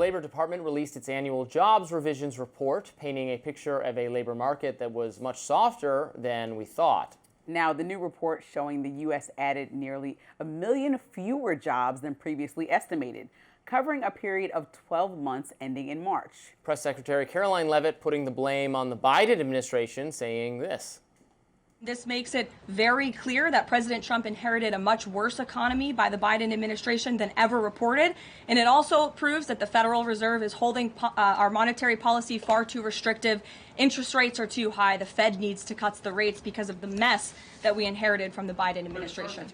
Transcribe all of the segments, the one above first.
Labor Department released its annual jobs revisions report, painting a picture of a labor market that was much softer than we thought. Now, the new report showing the U.S. added nearly 1 million fewer jobs than previously estimated, covering a period of 12 months ending in March. Press Secretary Caroline Leavitt putting the blame on the Biden administration, saying this. This makes it very clear that President Trump inherited a much worse economy by the Biden administration than ever reported. And it also proves that the Federal Reserve is holding our monetary policy far too restrictive. Interest rates are too high. The Fed needs to cut the rates because of the mess that we inherited from the Biden administration.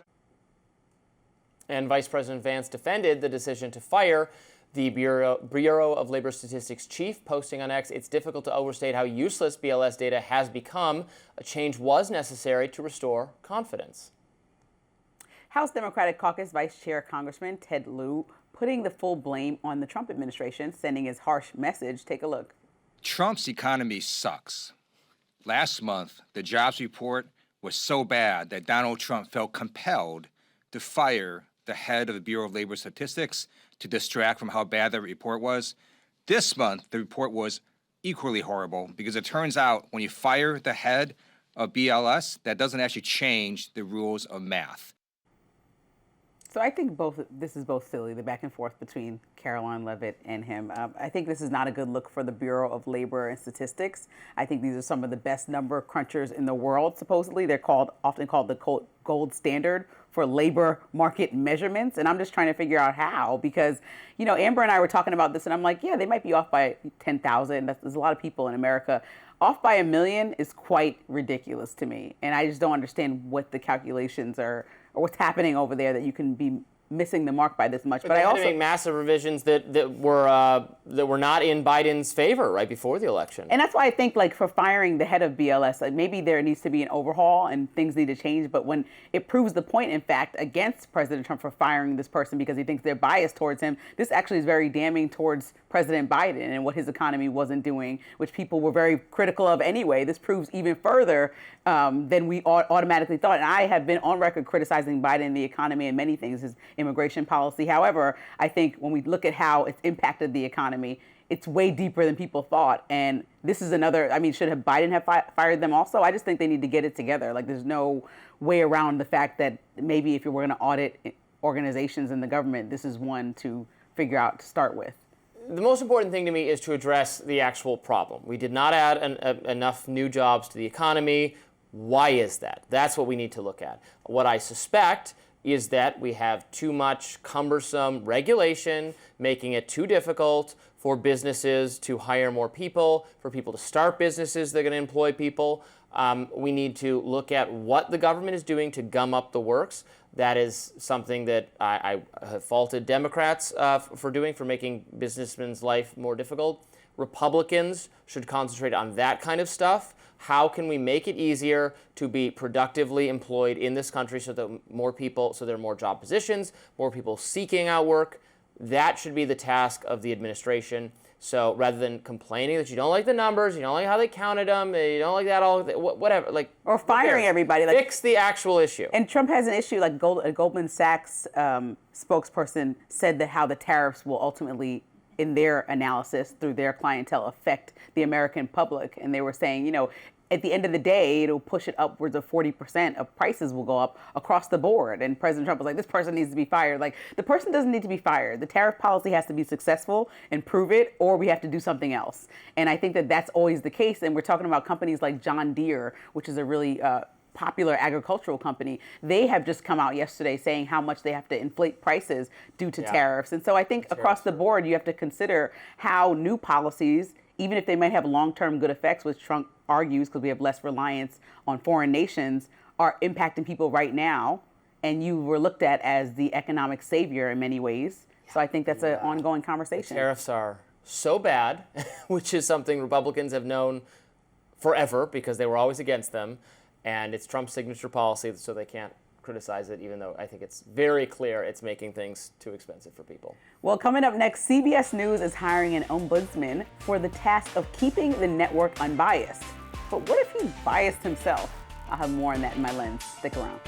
And Vice President Vance defended the decision to fire the Bureau of Labor Statistics chief, posting on X, "It's difficult to overstate how useless BLS data has become. A change was necessary to restore confidence." House Democratic Caucus Vice Chair Congressman Ted Lieu putting the full blame on the Trump administration, sending his harsh message. Take a look. Trump's economy sucks. Last month, the jobs report was so bad that Donald Trump felt compelled to fire the head of the Bureau of Labor Statistics to distract from how bad the report was. This month, the report was equally horrible because it turns out when you fire the head of BLS, that doesn't actually change the rules of math. So I think this is both silly, the back and forth between Caroline Leavitt and him. I think this is not a good look for the Bureau of Labor and Statistics. I think these are some of the best number crunchers in the world, supposedly. They're often called the gold standard for labor market measurements. And I'm just trying to figure out how, because, you know, Amber and I were talking about this and I'm like, yeah, they might be off by 10,000. There's a lot of people in America. Off by 1 million is quite ridiculous to me. And I just don't understand what the calculations are or what's happening over there that you can be missing the mark by this much. But I also make massive revisions that were not in Biden's favor right before the election. And that's why I think, like, for firing the head of BLS, like, maybe there needs to be an overhaul and things need to change. But when it proves the point, in fact, against President Trump for firing this person because he thinks they're biased towards him, this actually is very damning towards President Biden and what his economy wasn't doing, which people were very critical of anyway. This proves even further than we automatically thought. And I have been on record criticizing Biden and the economy and many things, his immigration policy. However, I think when we look at how it's impacted the economy, it's way deeper than people thought. And this is another, I mean, should Biden have fired them also? I just think they need to get it together. Like, there's no way around the fact that maybe if you were going to audit organizations in the government, this is one to figure out to start with. The most important thing to me is to address the actual problem. We did not add enough new jobs to the economy. Why is that? That's what we need to look at. What I suspect is that we have too much cumbersome regulation, making it too difficult for businesses to hire more people, for people to start businesses that are going to employ people. We need to look at what the government is doing to gum up the works. That is something that I have faulted Democrats for doing, for making businessmen's life more difficult. Republicans should concentrate on that kind of stuff. How can we make it easier to be productively employed in this country so that more people, so there are more job positions, more people seeking out work? That should be the task of the administration. So rather than complaining that you don't like the numbers, you don't like how they counted them, you don't like that, all whatever, like, or firing everybody, like, fix the actual issue. And Trump has an issue. Like, a Goldman Sachs spokesperson said that how the tariffs will ultimately, in their analysis through their clientele, affect the American public. And they were saying, you know, at the end of the day, it'll push it upwards of 40% of prices will go up across the board. And President Trump was like, this person needs to be fired. Like, the person doesn't need to be fired. The tariff policy has to be successful and prove it, or we have to do something else. And I think that that's always the case. And we're talking about companies like John Deere, which is a really popular agricultural company. They have just come out yesterday saying how much they have to inflate prices due to tariffs. And so I think across the board, you have to consider how new policies, even if they might have long-term good effects, which Trump argues because we have less reliance on foreign nations, are impacting people right now. And you were looked at as the economic savior in many ways. So I think that's an ongoing conversation. The tariffs are so bad, which is something Republicans have known forever because they were always against them. And it's Trump's signature policy, so they can't criticize it, even though I think it's very clear it's making things too expensive for people. Well, coming up next, CBS News is hiring an ombudsman for the task of keeping the network unbiased. But what if he's biased himself? I'll have more on that in my lens. Stick around.